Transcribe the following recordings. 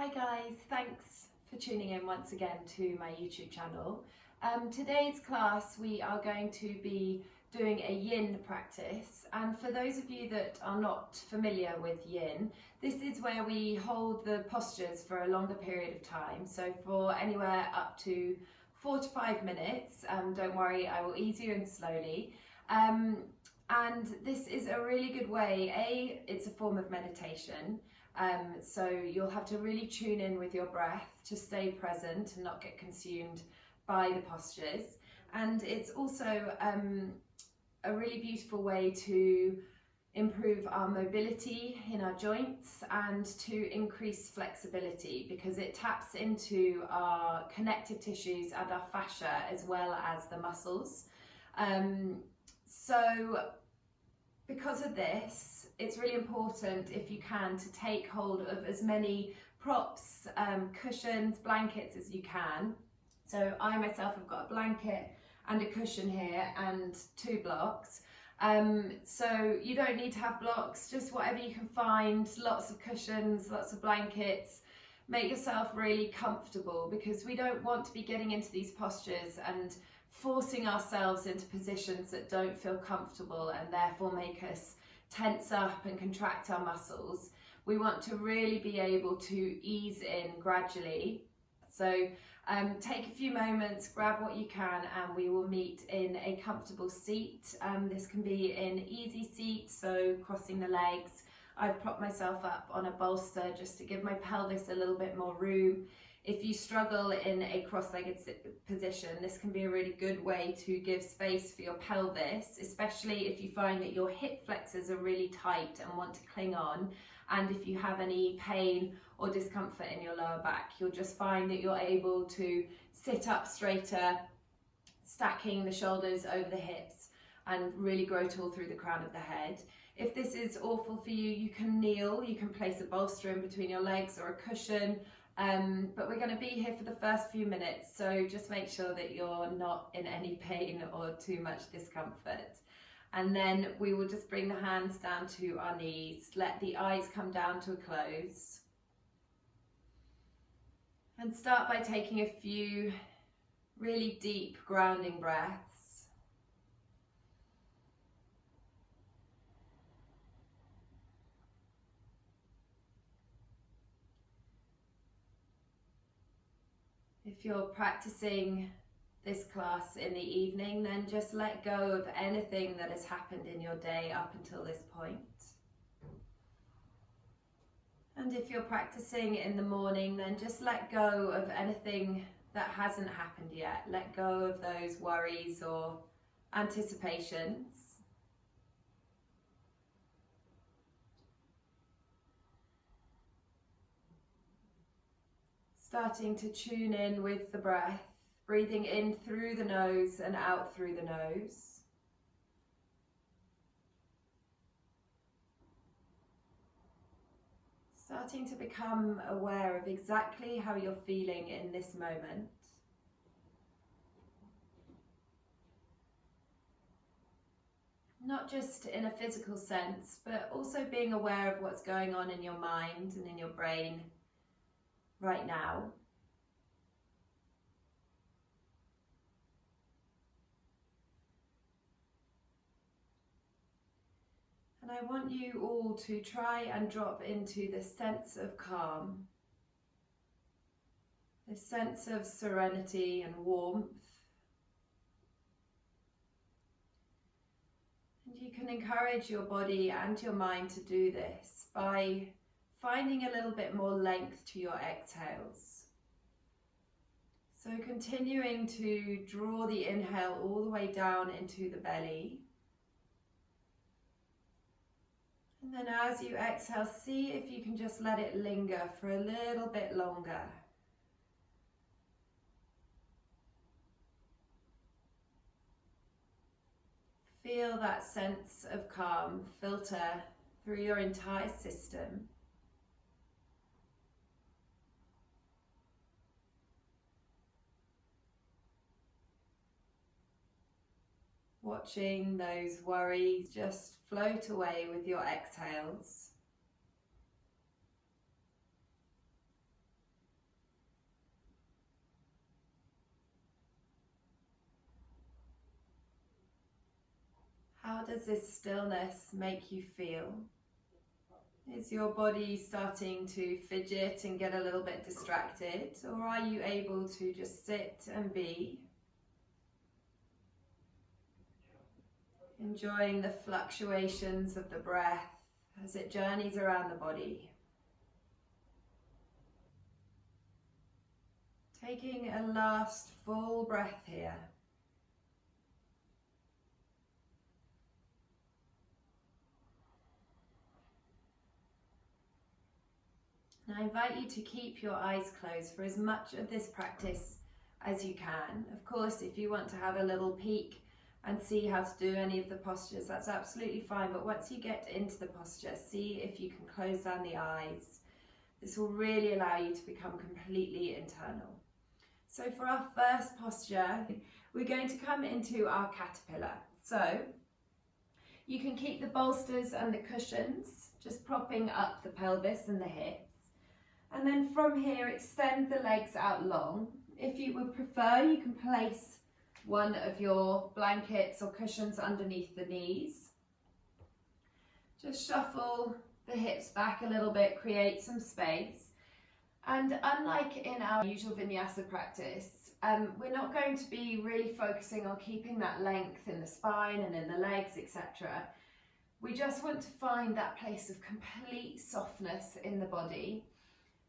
Hi guys, thanks for tuning in once again to my YouTube channel. Today's class we are going to be doing a YIN practice, and for those of you that are not familiar with YIN, this is where we hold the postures for a longer period of time, so for anywhere up to 4 to 5 minutes. Don't worry, I will ease you in slowly. And this is a really good way. It's a form of meditation. So you'll have to really tune in with your breath to stay present and not get consumed by the postures. And it's also a really beautiful way to improve our mobility in our joints and to increase flexibility, because it taps into our connective tissues and our fascia as well as the muscles. So because of this, it's really important, if you can, to take hold of as many props, cushions, blankets as you can. So I myself have got a blanket and a cushion here and 2 blocks. So you don't need to have blocks, just whatever you can find, lots of cushions, lots of blankets. Make yourself really comfortable, because we don't want to be getting into these postures and forcing ourselves into positions that don't feel comfortable and therefore make us tense up and contract our muscles. We want to really be able to ease in gradually. So take a few moments, grab what you can, and we will meet in a comfortable seat. This can be an easy seat, so crossing the legs. I've propped myself up on a bolster just to give my pelvis a little bit more room. If you struggle in a cross-legged position, this can be a really good way to give space for your pelvis, especially if you find that your hip flexors are really tight and want to cling on. And if you have any pain or discomfort in your lower back, you'll just find that you're able to sit up straighter, stacking the shoulders over the hips, and really grow tall through the crown of the head. If this is awful for you, you can kneel, you can place a bolster in between your legs or a cushion. But we're going to be here for the first few minutes, so just make sure that you're not in any pain or too much discomfort. And then we will just bring the hands down to our knees, let the eyes come down to a close, and start by taking a few really deep grounding breaths. If you're practicing this class in the evening, then just let go of anything that has happened in your day up until this point. And if you're practicing in the morning, then just let go of anything that hasn't happened yet. Let go of those worries or anticipations. Starting to tune in with the breath, breathing in through the nose and out through the nose. Starting to become aware of exactly how you're feeling in this moment. Not just in a physical sense, but also being aware of what's going on in your mind and in your brain right now. And I want you all to try and drop into this sense of calm, this sense of serenity and warmth. And you can encourage your body and your mind to do this by finding a little bit more length to your exhales. So continuing to draw the inhale all the way down into the belly. And then as you exhale, see if you can just let it linger for a little bit longer. Feel that sense of calm filter through your entire system. Watching those worries just float away with your exhales. How does this stillness make you feel? Is your body starting to fidget and get a little bit distracted, or are you able to just sit and be, enjoying the fluctuations of the breath as it journeys around the body? Taking a last full breath here. And I invite you to keep your eyes closed for as much of this practice as you can. Of course, if you want to have a little peek and see how to do any of the postures, that's absolutely fine. But once you get into the posture, see if you can close down the eyes. This will really allow you to become completely internal. So for our first posture, we're going to come into our caterpillar. So you can keep the bolsters and the cushions just propping up the pelvis and the hips. And then from here, extend the legs out long. If you would prefer, you can place one of your blankets or cushions underneath the knees. Just shuffle the hips back a little bit, create some space. And unlike in our usual vinyasa practice, we're not going to be really focusing on keeping that length in the spine and in the legs, etc. We just want to find that place of complete softness in the body.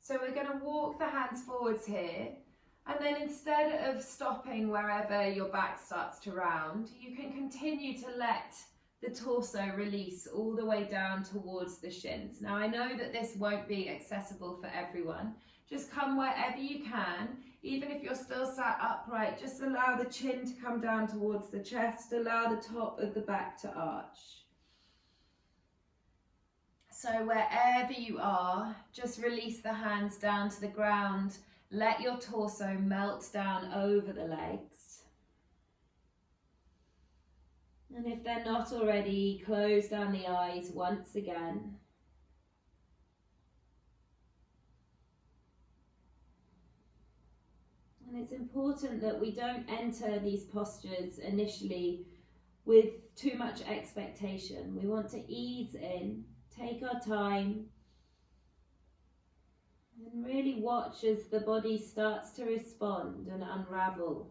So we're going to walk the hands forwards here, and then instead of stopping wherever your back starts to round, you can continue to let the torso release all the way down towards the shins. Now I know that this won't be accessible for everyone. Just come wherever you can. Even if you're still sat upright, just allow the chin to come down towards the chest, allow the top of the back to arch. So wherever you are, just release the hands down to the ground. Let your torso melt down over the legs. And if they're not already, close down the eyes once again. And it's important that we don't enter these postures initially with too much expectation. We want to ease in. Take our time and really watch as the body starts to respond and unravel.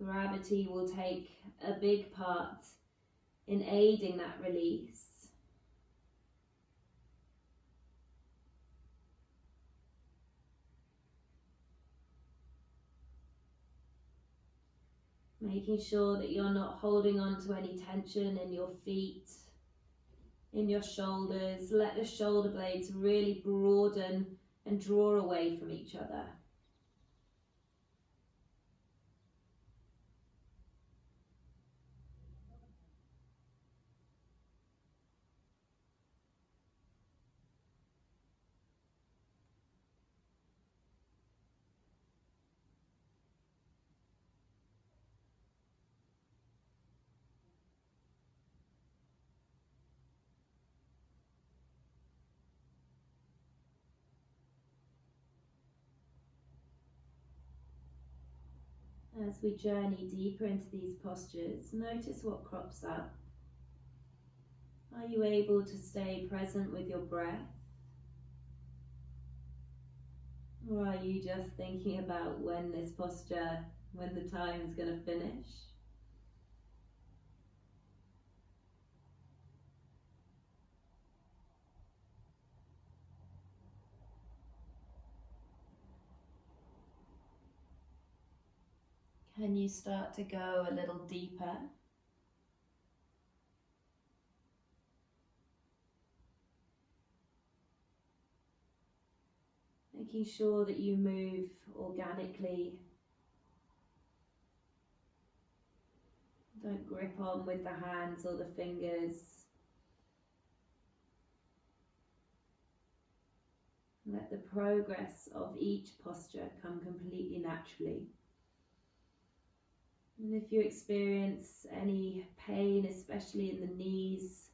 Gravity will take a big part in aiding that release. Making sure that you're not holding on to any tension in your feet, in your shoulders. Let the shoulder blades really broaden and draw away from each other. As we journey deeper into these postures, notice what crops up. Are you able to stay present with your breath? Or are you just thinking about when this posture, when the time is going to finish? Can you start to go a little deeper? Making sure that you move organically. Don't grip on with the hands or the fingers. Let the progress of each posture come completely naturally. And if you experience any pain, especially in the knees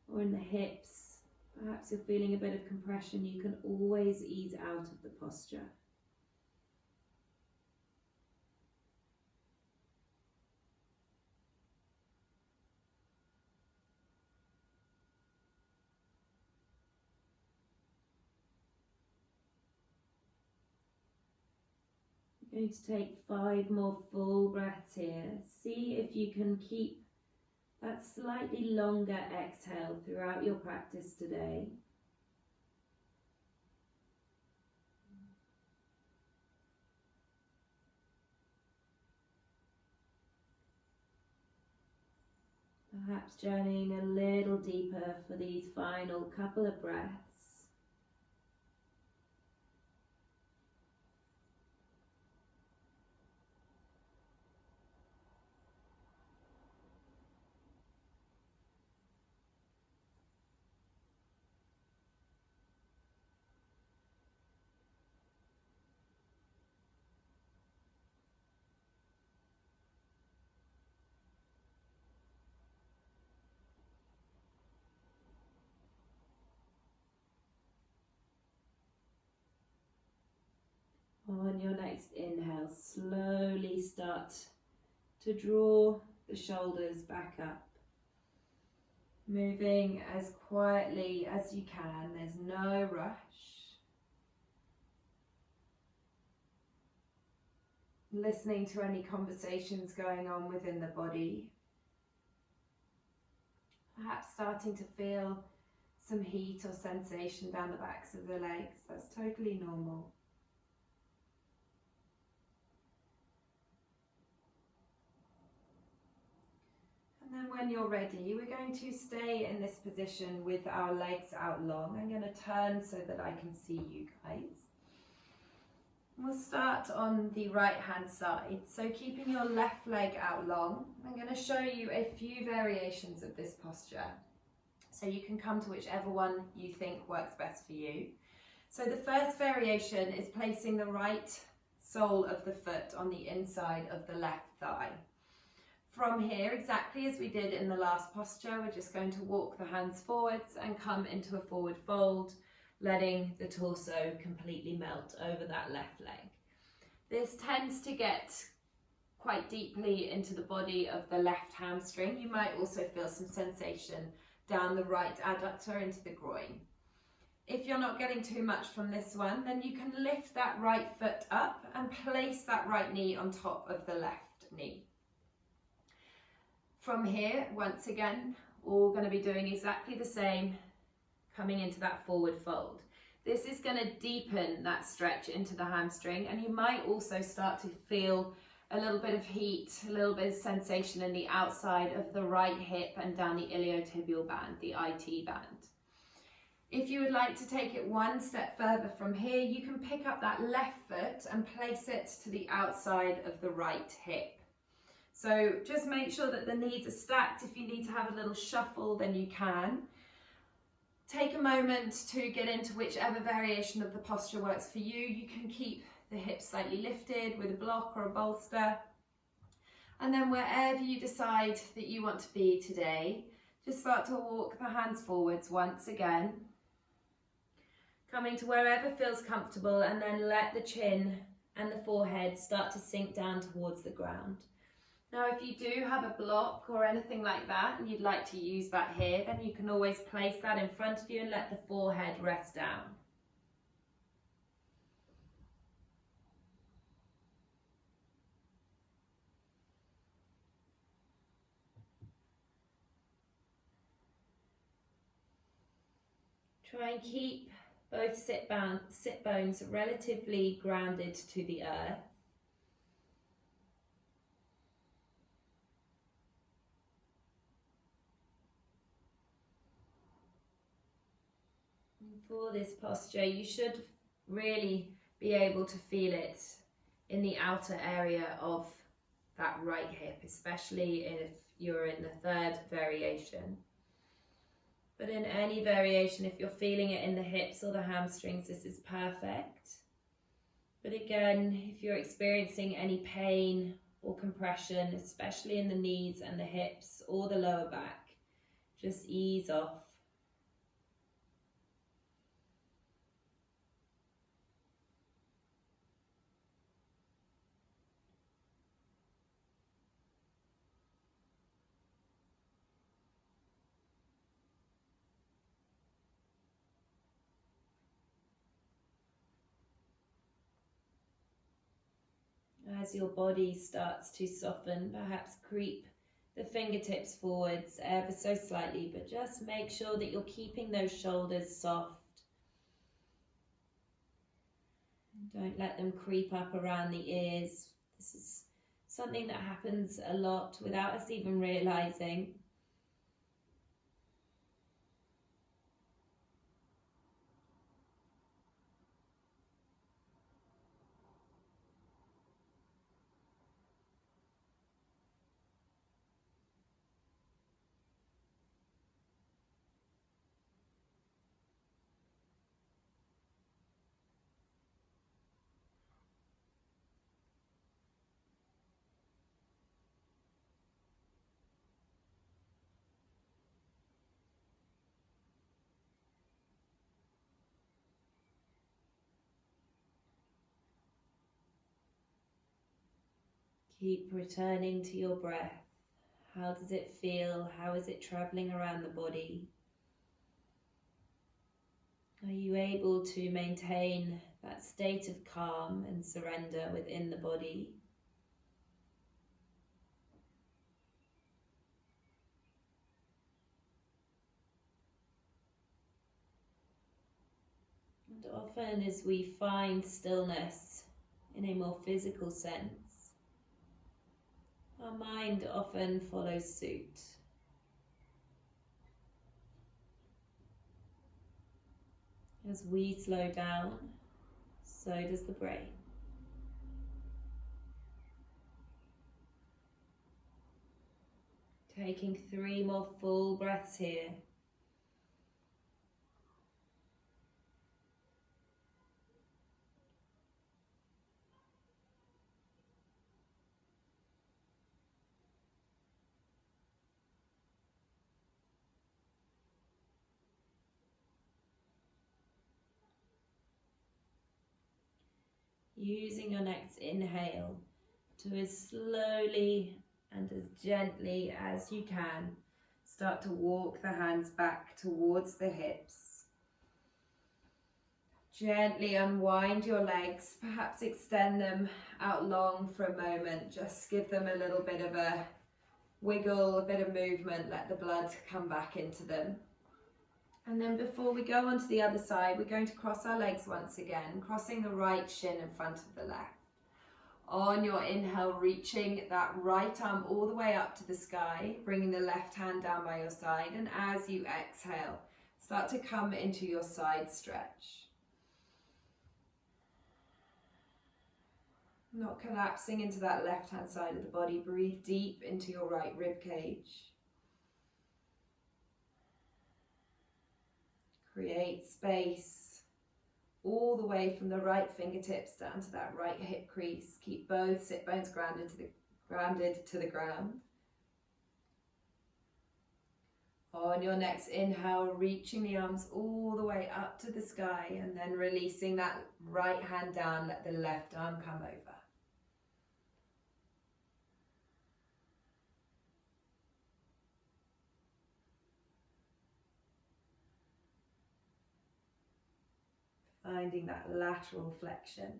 or in the hips, perhaps you're feeling a bit of compression, you can always ease out of the posture. Going to take 5 more full breaths here. See if you can keep that slightly longer exhale throughout your practice today. Perhaps journeying a little deeper for these final couple of breaths. On your next inhale, slowly start to draw the shoulders back up. Moving as quietly as you can, there's no rush. Listening to any conversations going on within the body. Perhaps starting to feel some heat or sensation down the backs of the legs. That's totally normal. And then when you're ready, we're going to stay in this position with our legs out long. I'm going to turn so that I can see you guys. We'll start on the right hand side. So keeping your left leg out long, I'm going to show you a few variations of this posture. So you can come to whichever one you think works best for you. So the first variation is placing the right sole of the foot on the inside of the left thigh. From here, exactly as we did in the last posture, we're just going to walk the hands forwards and come into a forward fold, letting the torso completely melt over that left leg. This tends to get quite deeply into the body of the left hamstring. You might also feel some sensation down the right adductor into the groin. If you're not getting too much from this one, then you can lift that right foot up and place that right knee on top of the left knee. From here, once again, we're going to be doing exactly the same, coming into that forward fold. This is going to deepen that stretch into the hamstring, and you might also start to feel a little bit of heat, a little bit of sensation in the outside of the right hip and down the iliotibial band, the IT band. If you would like to take it one step further from here, you can pick up that left foot and place it to the outside of the right hip. So just make sure that the knees are stacked. If you need to have a little shuffle, then you can. Take a moment to get into whichever variation of the posture works for you. You can keep the hips slightly lifted with a block or a bolster. And then wherever you decide that you want to be today, just start to walk the hands forwards once again. Coming to wherever feels comfortable, and then let the chin and the forehead start to sink down towards the ground. Now, if you do have a block or anything like that and you'd like to use that here, then you can always place that in front of you and let the forehead rest down. Try and keep both sit bones relatively grounded to the earth. For this posture, you should really be able to feel it in the outer area of that right hip, especially if you're in the third variation. But in any variation, if you're feeling it in the hips or the hamstrings, this is perfect. But again, if you're experiencing any pain or compression, especially in the knees and the hips or the lower back, just ease off. As your body starts to soften, perhaps creep the fingertips forwards ever so slightly, but just make sure that you're keeping those shoulders soft. Don't let them creep up around the ears. This is something that happens a lot without us even realizing. Keep returning to your breath. How does it feel? How is it traveling around the body? Are you able to maintain that state of calm and surrender within the body? And often as we find stillness in a more physical sense, our mind often follows suit. As we slow down, so does the brain. Taking 3 more full breaths here. Using your next inhale to, as slowly and as gently as you can, start to walk the hands back towards the hips. Gently unwind your legs, perhaps extend them out long for a moment. Just give them a little bit of a wiggle, a bit of movement, let the blood come back into them. And then before we go on to the other side, we're going to cross our legs once again, crossing the right shin in front of the left. On your inhale, reaching that right arm all the way up to the sky, bringing the left hand down by your side. And as you exhale, start to come into your side stretch. Not collapsing into that left hand side of the body. Breathe deep into your right rib cage. Create space all the way from the right fingertips down to that right hip crease. Keep both sit bones grounded to the ground. On your next inhale, reaching the arms all the way up to the sky and then releasing that right hand down, let the left arm come over. Finding that lateral flexion.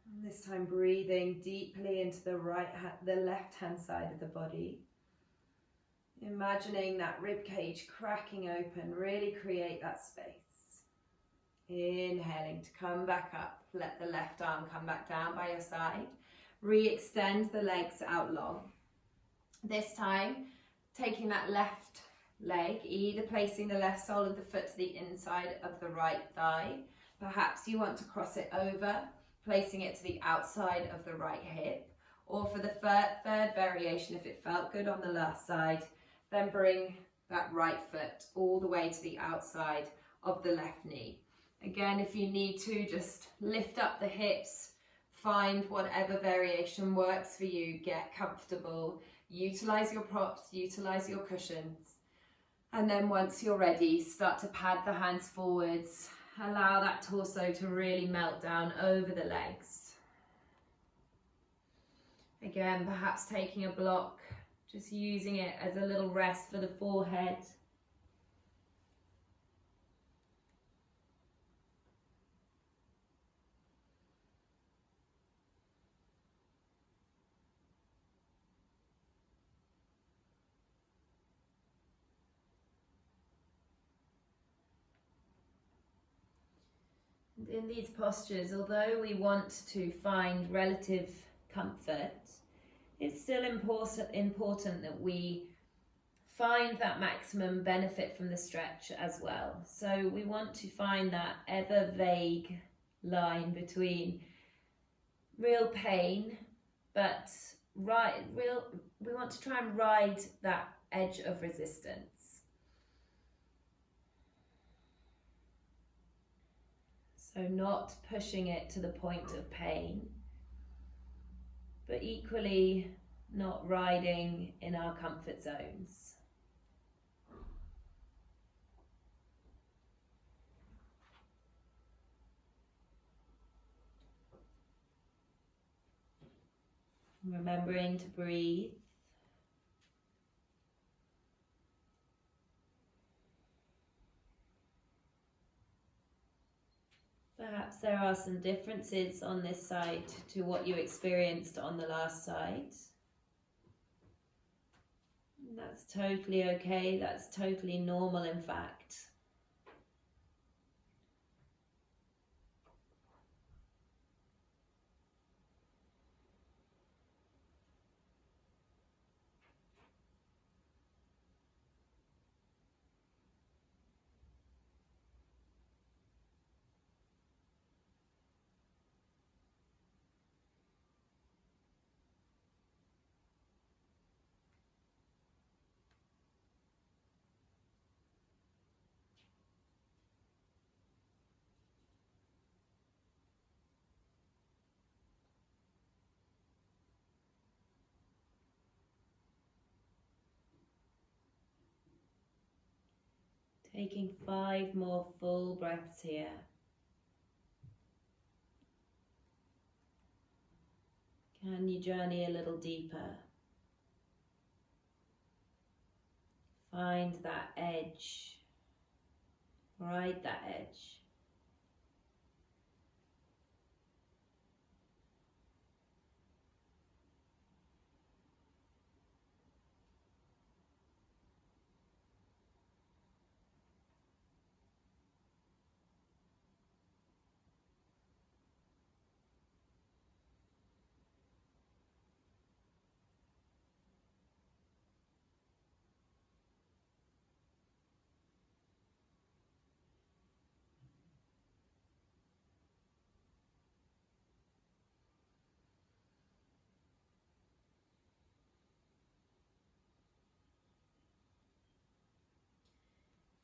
And this time breathing deeply into the left hand side of the body. Imagining that rib cage cracking open, really create that space. Inhaling to come back up, let the left arm come back down by your side. Re-extend the legs out long. This time, taking that left leg, either placing the left sole of the foot to the inside of the right thigh. Perhaps you want to cross it over, placing it to the outside of the right hip. Or for the third variation, if it felt good on the last side, then bring that right foot all the way to the outside of the left knee. Again, if you need to, just lift up the hips, find whatever variation works for you, get comfortable, utilize your props, utilize your cushions. And then once you're ready, start to pad the hands forwards. Allow that torso to really melt down over the legs. Again, perhaps taking a block, just using it as a little rest for the forehead. in these postures, although we want to find relative comfort, it's still important that we find that maximum benefit from the stretch as well. So we want to find that ever vague line between real pain, but we want to try and ride that edge of resistance. So not pushing it to the point of pain, but equally not riding in our comfort zones. Remembering to breathe. Perhaps there are some differences on this side to what you experienced on the last side. That's totally okay, that's totally normal in fact. Taking 5 more full breaths here. Can you journey a little deeper? Find that edge. Ride that edge.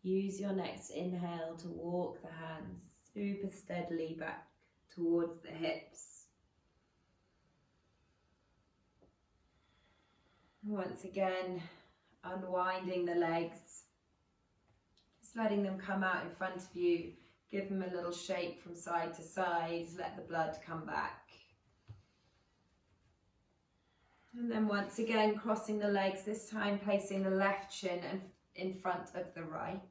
Use your next inhale to walk the hands super steadily back towards the hips. Once again, unwinding the legs, just letting them come out in front of you. Give them a little shake from side to side, let the blood come back. And then once again, crossing the legs, this time placing the left shin in front of the right.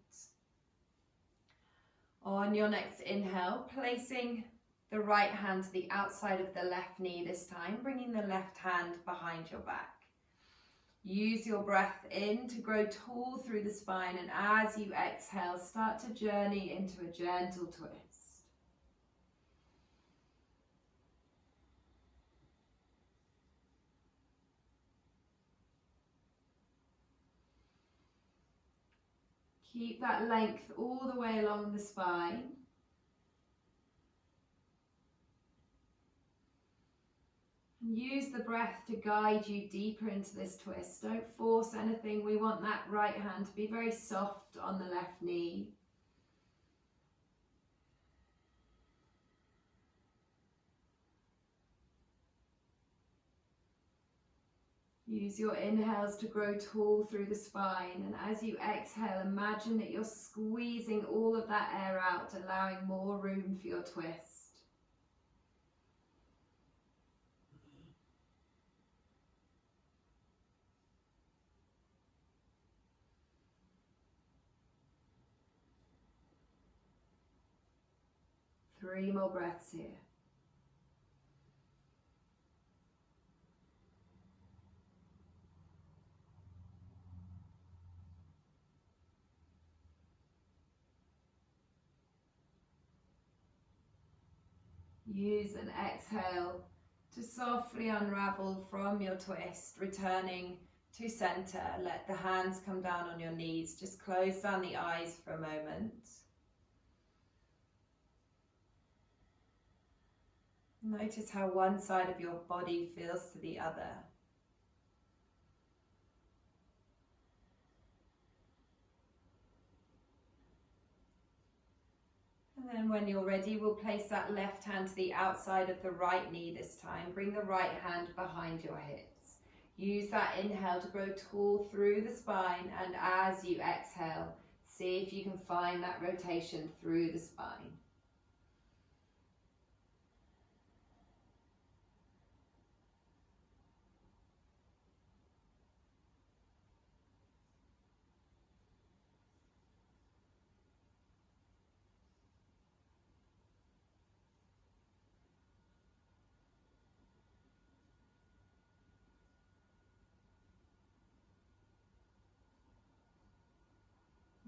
On your next inhale, placing the right hand to the outside of the left knee this time, bringing the left hand behind your back. Use your breath in to grow tall through the spine, and as you exhale, start to journey into a gentle twist. Keep that length all the way along the spine. And use the breath to guide you deeper into this twist. Don't force anything. We want that right hand to be very soft on the left knee. Use your inhales to grow tall through the spine, and as you exhale, imagine that you're squeezing all of that air out, allowing more room for your twist. Three more breaths here. Use an exhale to softly unravel from your twist, returning to center. Let the hands come down on your knees. Just close down the eyes for a moment. Notice how one side of your body feels to the other. And then when you're ready, we'll place that left hand to the outside of the right knee this time. Bring the right hand behind your hips. Use that inhale to grow tall through the spine, and as you exhale, see if you can find that rotation through the spine.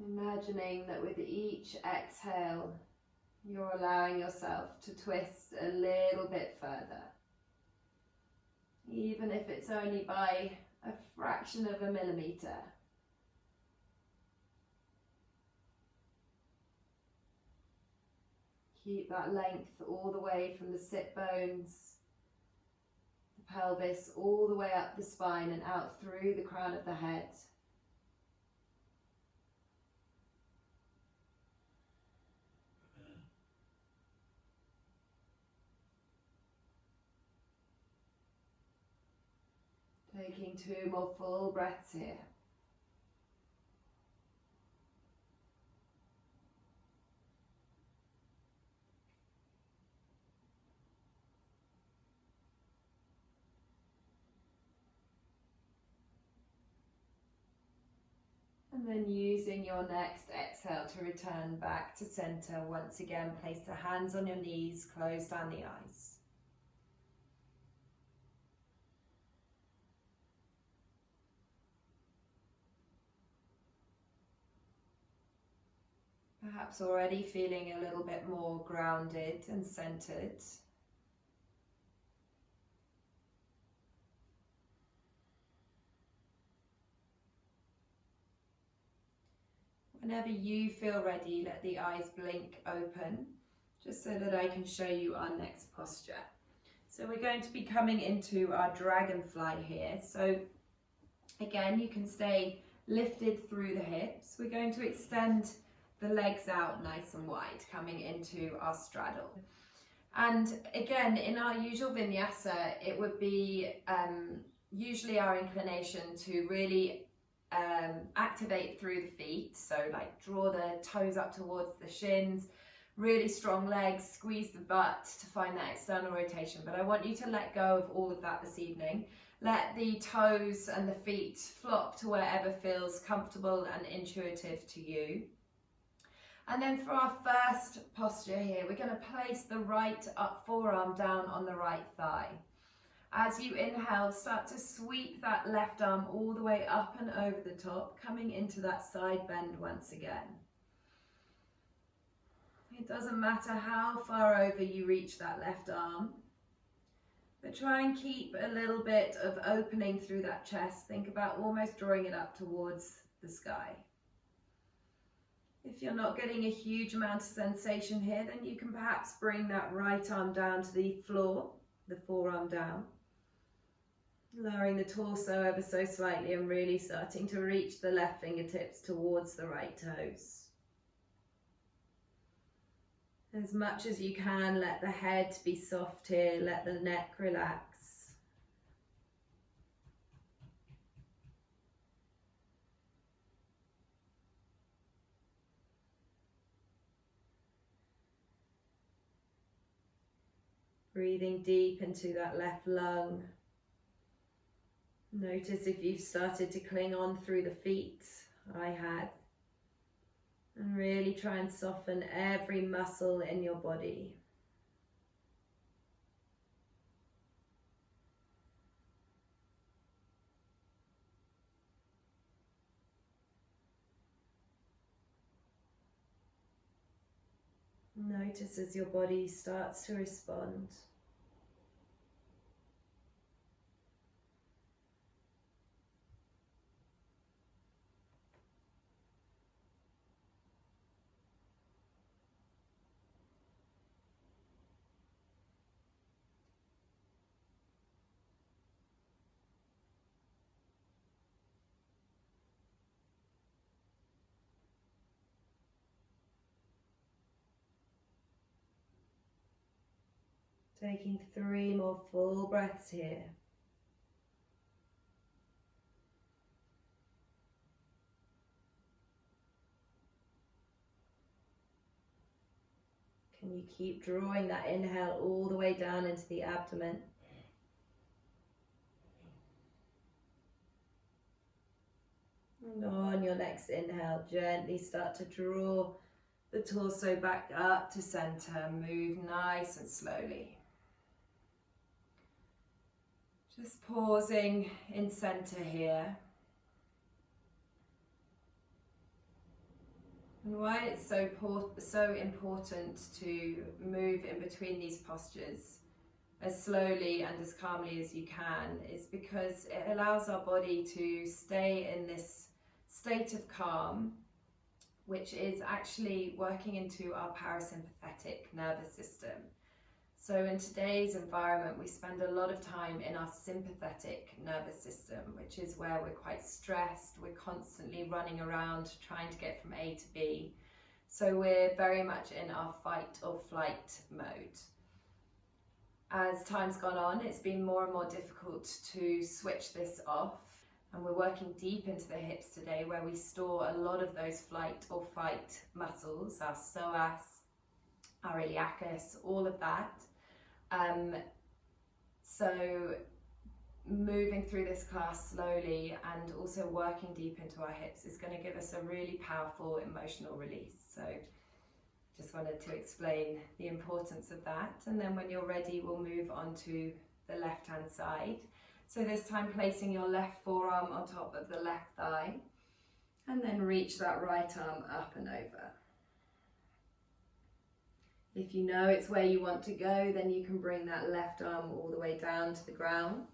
Imagining that with each exhale, you're allowing yourself to twist a little bit further. Even if it's only by a fraction of a millimeter. Keep that length all the way from the sit bones, the pelvis, all the way up the spine and out through the crown of the head. Taking 2 more full breaths here. And then using your next exhale to return back to center. Once again, place the hands on your knees, close down the eyes. Perhaps already feeling a little bit more grounded and centered. Whenever you feel ready, let the eyes blink open, just so that I can show you our next posture. So we're going to be coming into our dragonfly here. So again, you can stay lifted through the hips. We're going to extend the legs out nice and wide, coming into our straddle. And again, in our usual vinyasa, it would be usually our inclination to really activate through the feet. So like draw the toes up towards the shins, really strong legs, squeeze the butt to find that external rotation. But I want you to let go of all of that this evening. Let the toes and the feet flop to wherever feels comfortable and intuitive to you. And then for our first posture here, we're going to place the right up forearm down on the right thigh. As you inhale, start to sweep that left arm all the way up and over the top, coming into that side bend once again. It doesn't matter how far over you reach that left arm, but try and keep a little bit of opening through that chest. Think about almost drawing it up towards the sky. If you're not getting a huge amount of sensation here, then you can perhaps bring that right arm down to the floor, the forearm down. Lowering the torso ever so slightly and really starting to reach the left fingertips towards the right toes. As much as you can, let the head be soft here, let the neck relax. Breathing deep into that left lung. Notice if you've started to cling on through the feet. I had. And really try and soften every muscle in your body. Notice as your body starts to respond. Taking 3 more full breaths here. Can you keep drawing that inhale all the way down into the abdomen? And on your next inhale, gently start to draw the torso back up to center. Move nice and slowly. Just pausing in center here. And why it's so important to move in between these postures as slowly and as calmly as you can is because it allows our body to stay in this state of calm, which is actually working into our parasympathetic nervous system. So in today's environment, we spend a lot of time in our sympathetic nervous system, which is where we're quite stressed. We're constantly running around trying to get from A to B. So we're very much in our fight or flight mode. As time's gone on, it's been more and more difficult to switch this off. And we're working deep into the hips today, where we store a lot of those flight or fight muscles, our psoas, our iliacus, all of that. So moving through this class slowly and also working deep into our hips is going to give us a really powerful emotional release. So just wanted to explain the importance of that. And then when you're ready, we'll move on to the left-hand side. So this time placing your left forearm on top of the left thigh, and then reach that right arm up and over. If you know it's where you want to go, then you can bring that left arm all the way down to the ground.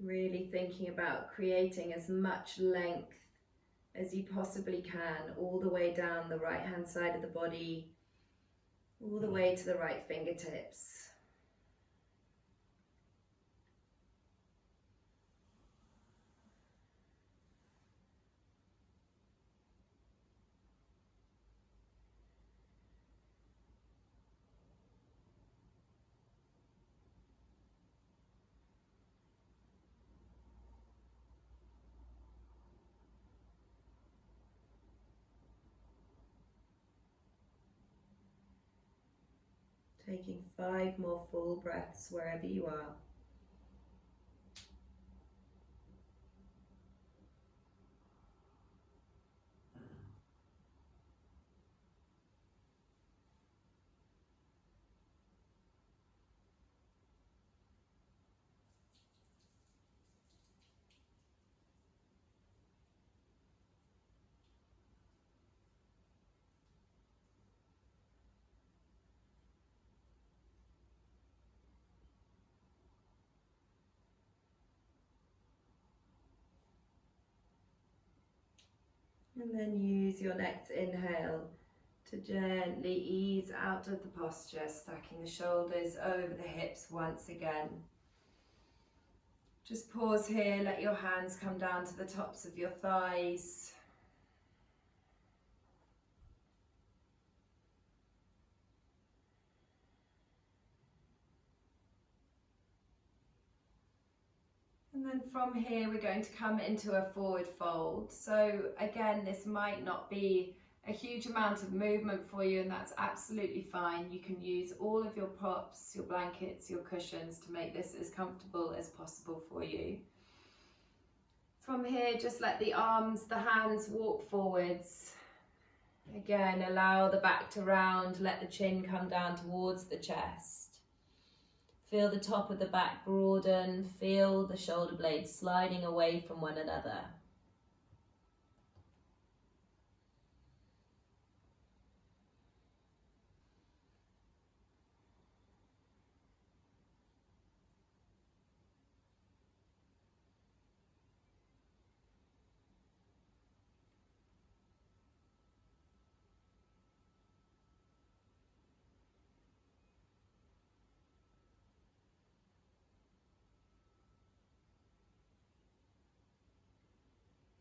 Really thinking about creating as much length as you possibly can, all the way down the right hand side of the body, all the way to the right fingertips. Taking 5 more full breaths wherever you are. And then use your next inhale to gently ease out of the posture, stacking the shoulders over the hips once again. Just pause here, let your hands come down to the tops of your thighs. And then from here we're going to come into a forward fold. So again, this might not be a huge amount of movement for you, and that's absolutely fine. You can use all of your props, your blankets, your cushions to make this as comfortable as possible for you. From here, just let the arms, the hands walk forwards. Again, allow the back to round, let the chin come down towards the chest. Feel the top of the back broaden, feel the shoulder blades sliding away from one another.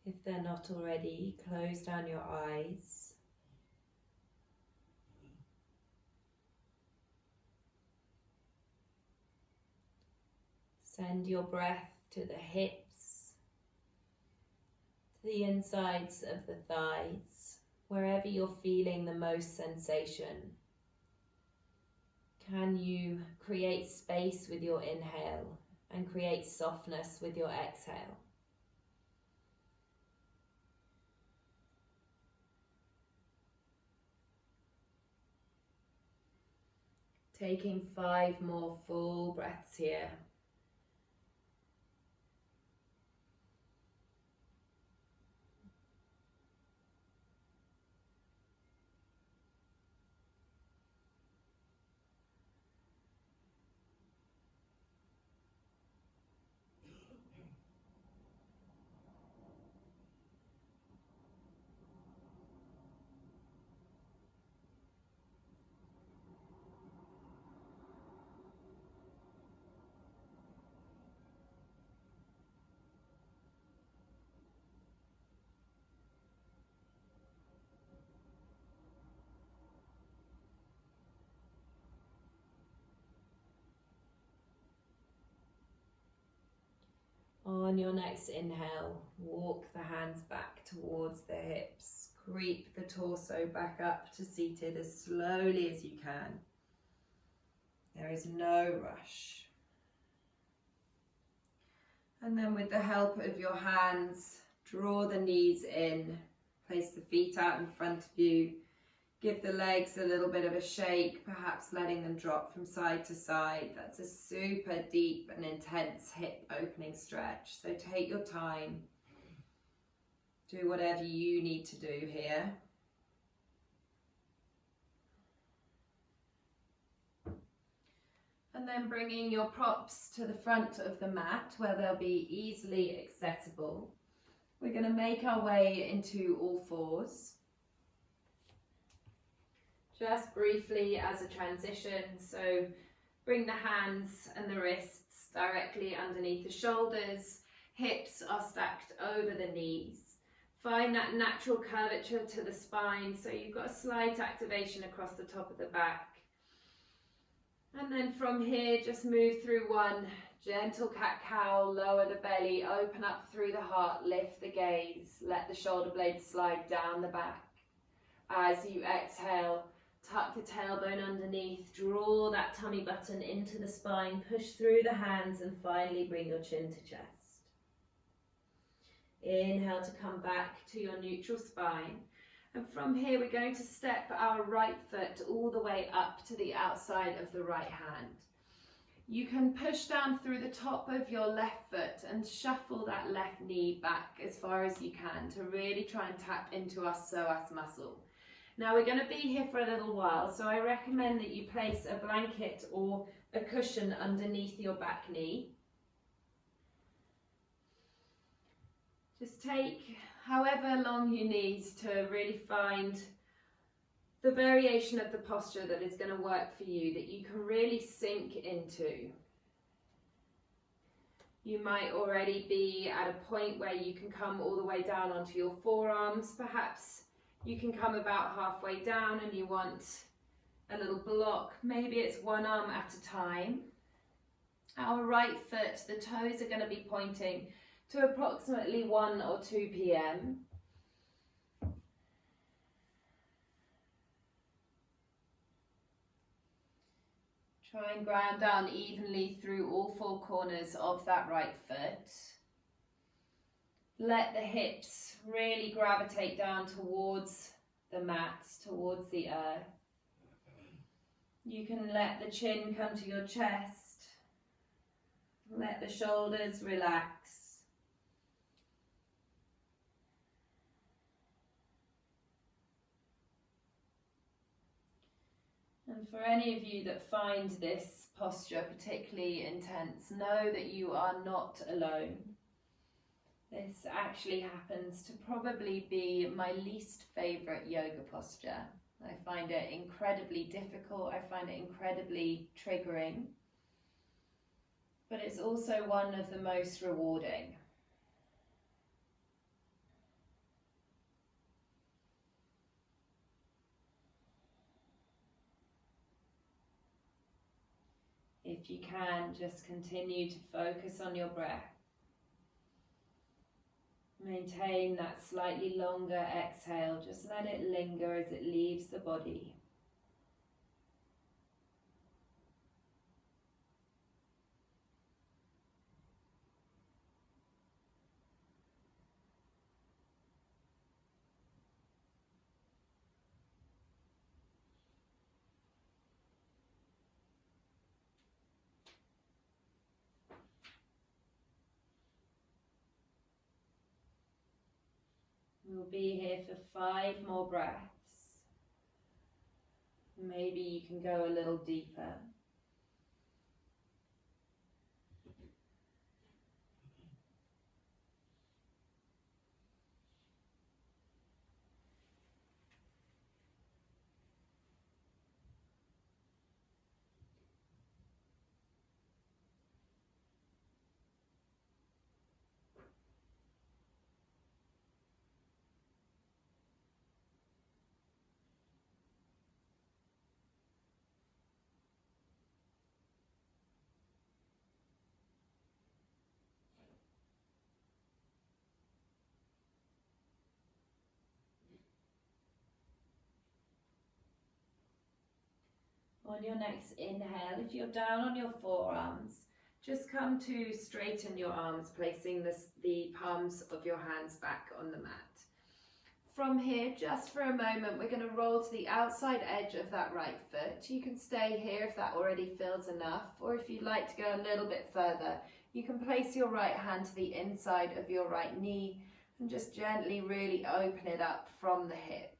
If they're not already, close down your eyes. Send your breath to the hips, to the insides of the thighs, wherever you're feeling the most sensation. Can you create space with your inhale and create softness with your exhale? Taking 5 more full breaths here. On your next inhale, walk the hands back towards the hips. Creep the torso back up to seated as slowly as you can. There is no rush. And then with the help of your hands, draw the knees in. Place the feet out in front of you. Give the legs a little bit of a shake, perhaps letting them drop from side to side. That's a super deep and intense hip opening stretch. So take your time. Do whatever you need to do here. And then bringing your props to the front of the mat where they'll be easily accessible. We're going to make our way into all fours. Just briefly as a transition, so bring the hands and the wrists directly underneath the shoulders, hips are stacked over the knees. Find that natural curvature to the spine, so you've got a slight activation across the top of the back. And then from here, just move through one gentle cat-cow, lower the belly, open up through the heart, lift the gaze, let the shoulder blades slide down the back. As you exhale, tuck the tailbone underneath, draw that tummy button into the spine, push through the hands and finally bring your chin to chest. Inhale to come back to your neutral spine. And from here we're going to step our right foot all the way up to the outside of the right hand. You can push down through the top of your left foot and shuffle that left knee back as far as you can to really try and tap into our psoas muscle. Now we're going to be here for a little while, so I recommend that you place a blanket or a cushion underneath your back knee. Just take however long you need to really find the variation of the posture that is going to work for you, that you can really sink into. You might already be at a point where you can come all the way down onto your forearms. Perhaps you can come about halfway down and you want a little block. Maybe it's one arm at a time. Our right foot, the toes are going to be pointing to approximately 1 or 2 p.m. Try and ground down evenly through all 4 corners of that right foot. Let the hips really gravitate down towards the mat, towards the earth. You can let the chin come to your chest. Let the shoulders relax. And for any of you that find this posture particularly intense, know that you are not alone. This actually happens to probably be my least favourite yoga posture. I find it incredibly difficult, I find it incredibly triggering, but it's also one of the most rewarding. If you can, just continue to focus on your breath. Maintain that slightly longer exhale, just let it linger as it leaves the body. We'll be here for 5 more breaths. Maybe you can go a little deeper. On your next inhale, if you're down on your forearms, just come to straighten your arms, placing the palms of your hands back on the mat. From here, just for a moment, we're going to roll to the outside edge of that right foot. You can stay here if that already feels enough, or if you'd like to go a little bit further, you can place your right hand to the inside of your right knee and just gently really open it up from the hip.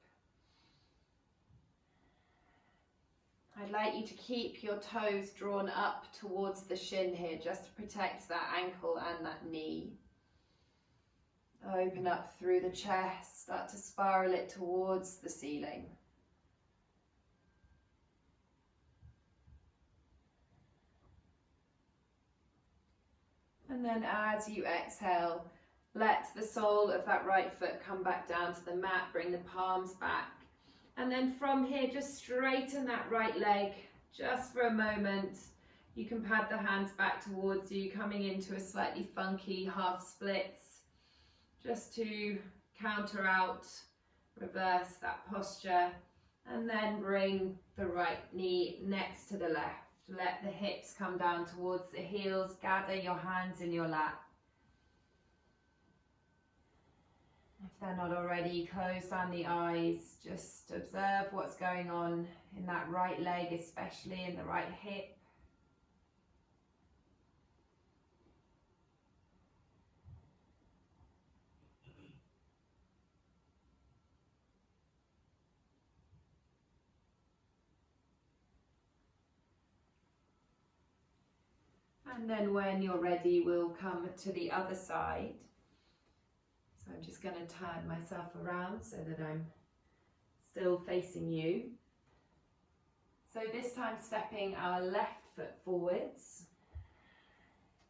I'd like you to keep your toes drawn up towards the shin here, just to protect that ankle and that knee. Open up through the chest, start to spiral it towards the ceiling. And then as you exhale, let the sole of that right foot come back down to the mat, bring the palms back. And then from here, just straighten that right leg just for a moment. You can pad the hands back towards you, coming into a slightly funky half splits, just to counter out, reverse that posture. And then bring the right knee next to the left. Let the hips come down towards the heels, gather your hands in your lap. If they're not already, close down the eyes, just observe what's going on in that right leg, especially in the right hip. And then when you're ready, we'll come to the other side. So I'm just going to turn myself around so that I'm still facing you. So this time stepping our left foot forwards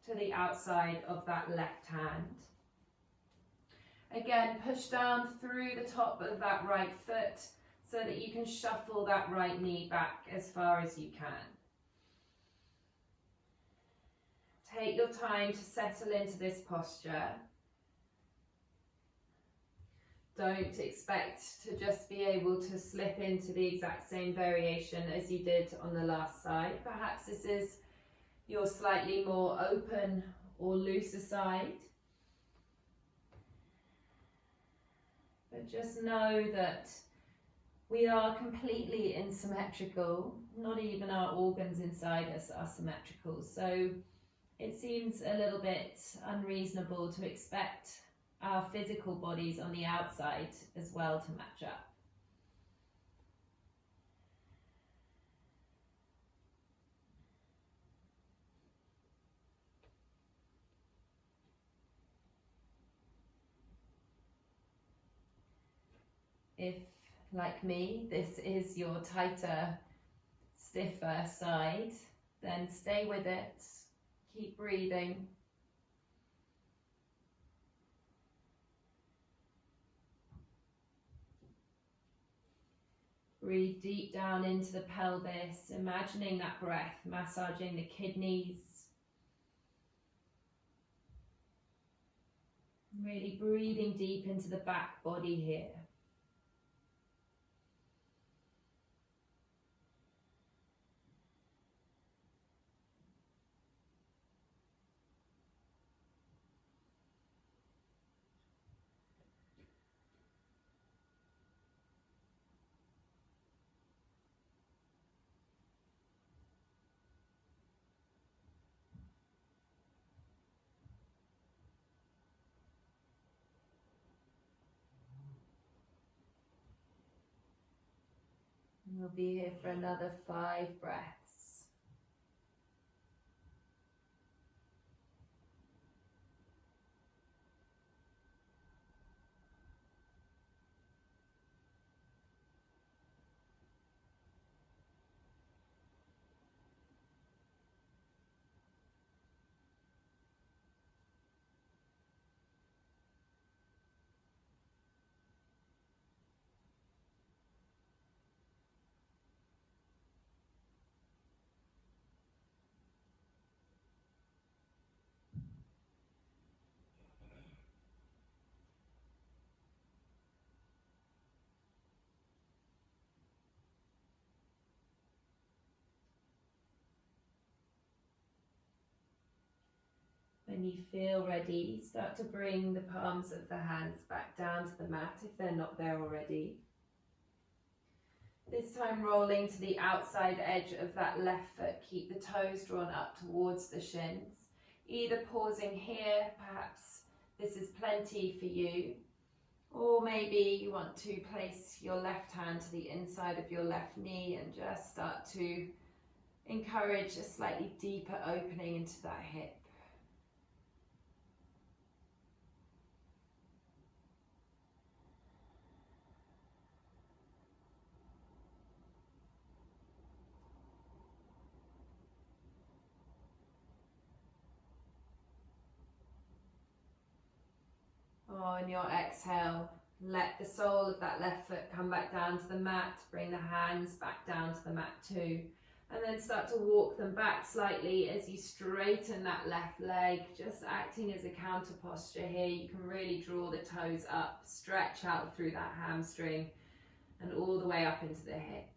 to the outside of that left hand. Again, push down through the top of that right foot so that you can shuffle that right knee back as far as you can. Take your time to settle into this posture. Don't expect to just be able to slip into the exact same variation as you did on the last side. Perhaps this is your slightly more open or looser side. But just know that We are completely asymmetrical. Not even our organs inside us are symmetrical. So it seems a little bit unreasonable to expect our physical bodies on the outside as well to match up. If, like me, this is your tighter, stiffer side, then stay with it. Keep breathing. Breathe deep down into the pelvis, imagining that breath massaging the kidneys. Really breathing deep into the back body here. We'll be here for another 5 breaths. When you feel ready, start to bring the palms of the hands back down to the mat if they're not there already. This time rolling to the outside edge of that left foot. Keep the toes drawn up towards the shins. Either pausing here, perhaps this is plenty for you, or maybe you want to place your left hand to the inside of your left knee and just start to encourage a slightly deeper opening into that hip. On your exhale, let the sole of that left foot come back down to the mat, bring the hands back down to the mat too, and then start to walk them back slightly as you straighten that left leg, just acting as a counter posture here. You can really draw the toes up, stretch out through that hamstring and all the way up into the hip.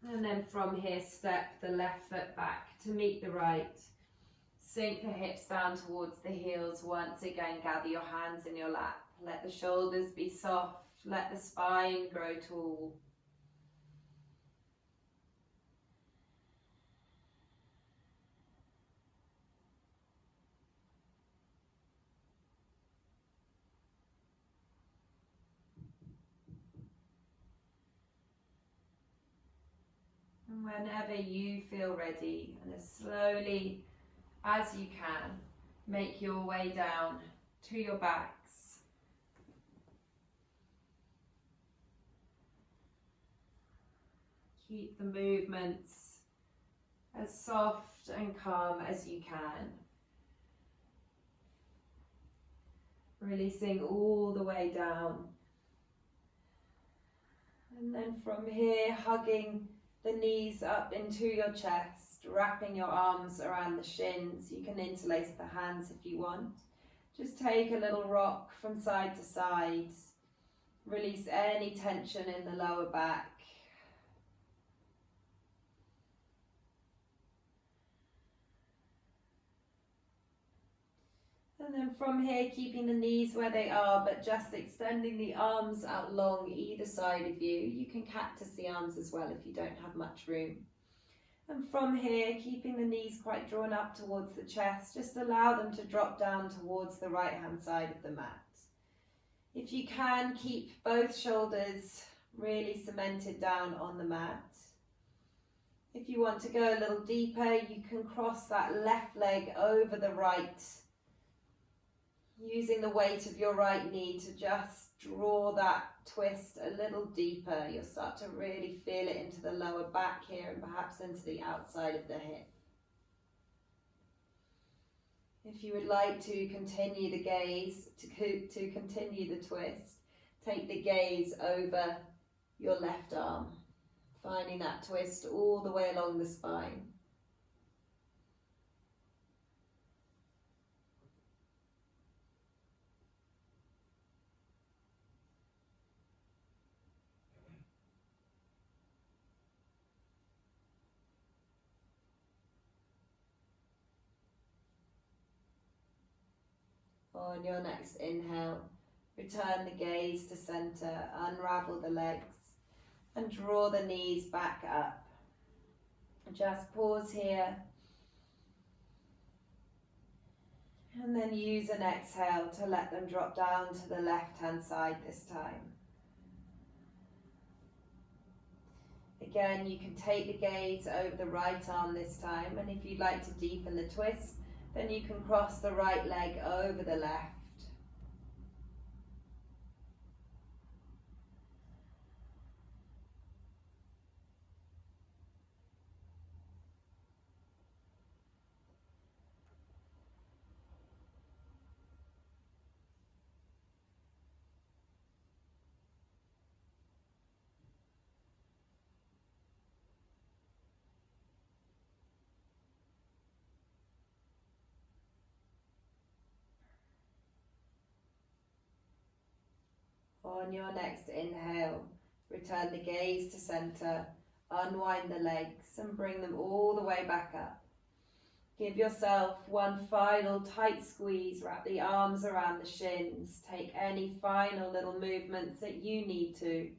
And then from here, step the left foot back to meet the right. Sink the hips down towards the heels. Once again, gather your hands in your lap. Let the shoulders be soft. Let the spine grow tall. And whenever you feel ready, and as slowly as you can, make your way down to your backs. Keep the movements as soft and calm as you can. Releasing all the way down. And then from here, hugging the knees up into your chest. Wrapping your arms around the shins. You can interlace the hands if you want. Just take a little rock from side to side. Release any tension in the lower back. And then from here, keeping the knees where they are, but just extending the arms out long either side of you. You can cactus the arms as well if you don't have much room. And from here, keeping the knees quite drawn up towards the chest, just allow them to drop down towards the right-hand side of the mat. If you can, keep both shoulders really cemented down on the mat. If you want to go a little deeper, you can cross that left leg over the right, using the weight of your right knee to just draw that twist a little deeper. You'll start to really feel it into the lower back here and perhaps into the outside of the hip. If you would like to continue the gaze, to continue the twist, take the gaze over your left arm, finding that twist all the way along the spine. On your next inhale, return the gaze to center, unravel the legs and draw the knees back up. Just pause here and then use an exhale to let them drop down to the left-hand side this time. Again, you can take the gaze over the right arm this time, and if you'd like to deepen the twist, then you can cross the right leg over the left. On your next inhale, return the gaze to center, unwind the legs and bring them all the way back up. Give yourself one final tight squeeze, wrap the arms around the shins, take any final little movements that you need to,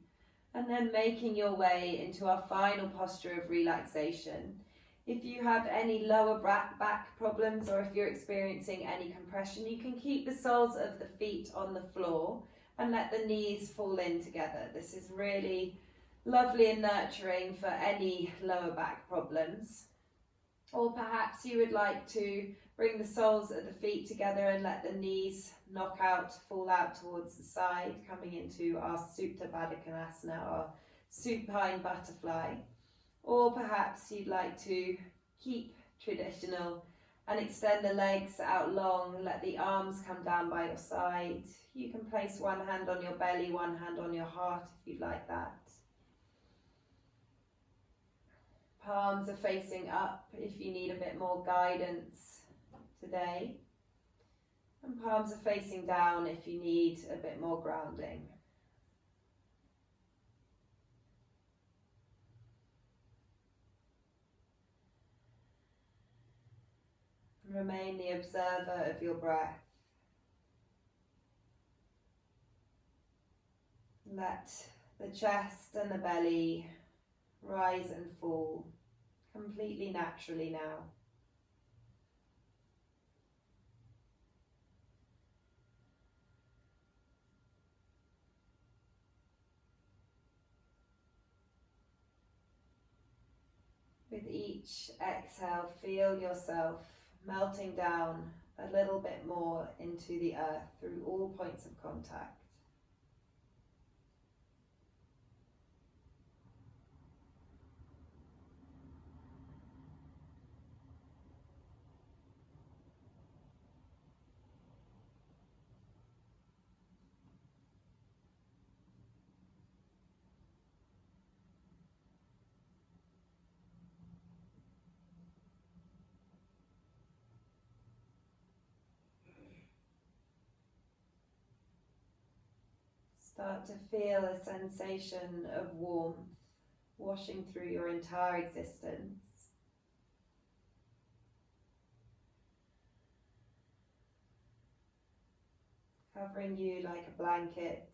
and then making your way into our final posture of relaxation. If you have any lower back problems or if you're experiencing any compression, you can keep the soles of the feet on the floor and let the knees fall in together. This is really lovely and nurturing for any lower back problems. Or perhaps you would like to bring the soles of the feet together and let the knees fall out towards the side, coming into our Supta Baddha Konasana, our supine butterfly. Or perhaps you'd like to keep traditional and extend the legs out long, let the arms come down by your side. You can place one hand on your belly, one hand on your heart if you'd like that. Palms are facing up if you need a bit more guidance today. And palms are facing down if you need a bit more grounding. Remain the observer of your breath. Let the chest and the belly rise and fall completely naturally now. With each exhale, feel yourself melting down a little bit more into the earth through all points of contact. Start to feel a sensation of warmth washing through your entire existence. covering you like a blanket.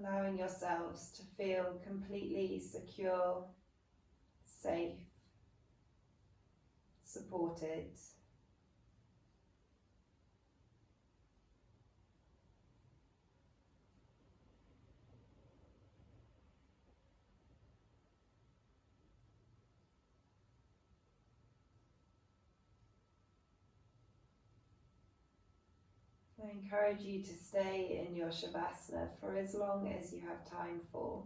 Allowing yourselves to feel completely secure, safe, supported. I encourage you to stay in your Savasana for as long as you have time for.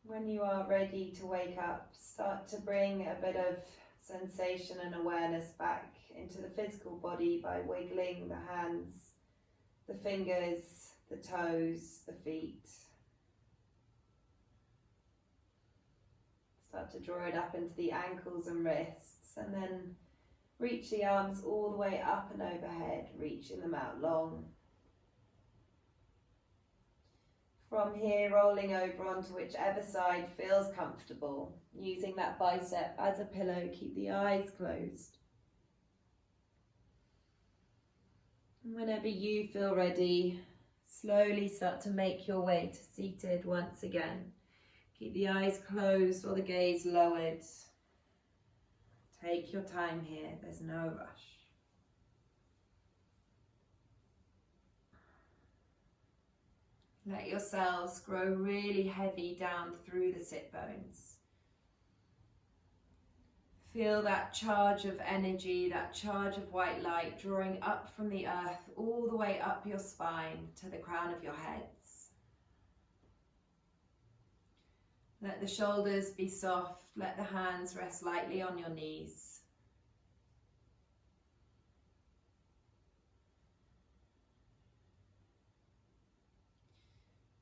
When you are ready to wake up, start to bring a bit of sensation and awareness back into the physical body by wiggling the hands, the fingers, the toes, the feet. Start to draw it up into the ankles and wrists, and then reach the arms all the way up and overhead, reaching them out long. From here, rolling over onto whichever side feels comfortable, using that bicep as a pillow. Keep the eyes closed. And whenever you feel ready, slowly start to make your way to seated once again. Keep the eyes closed or the gaze lowered. Take your time here, there's no rush. Let yourselves grow really heavy down through the sit bones. Feel that charge of energy, that charge of white light drawing up from the earth all the way up your spine to the crown of your heads. Let the shoulders be soft, let the hands rest lightly on your knees.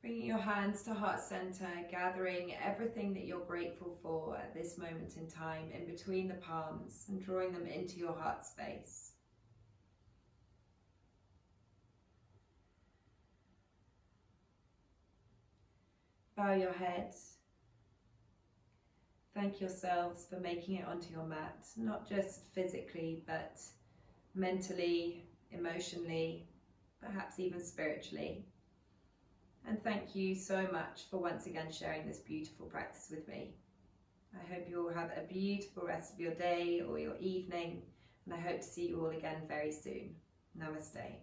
Bringing your hands to heart center, gathering everything that you're grateful for at this moment in time in between the palms and drawing them into your heart space. Bow your head. Thank yourselves for making it onto your mat, not just physically, but mentally, emotionally, perhaps even spiritually. And thank you so much for once again sharing this beautiful practice with me. I hope you all have a beautiful rest of your day or your evening, and I hope to see you all again very soon. Namaste.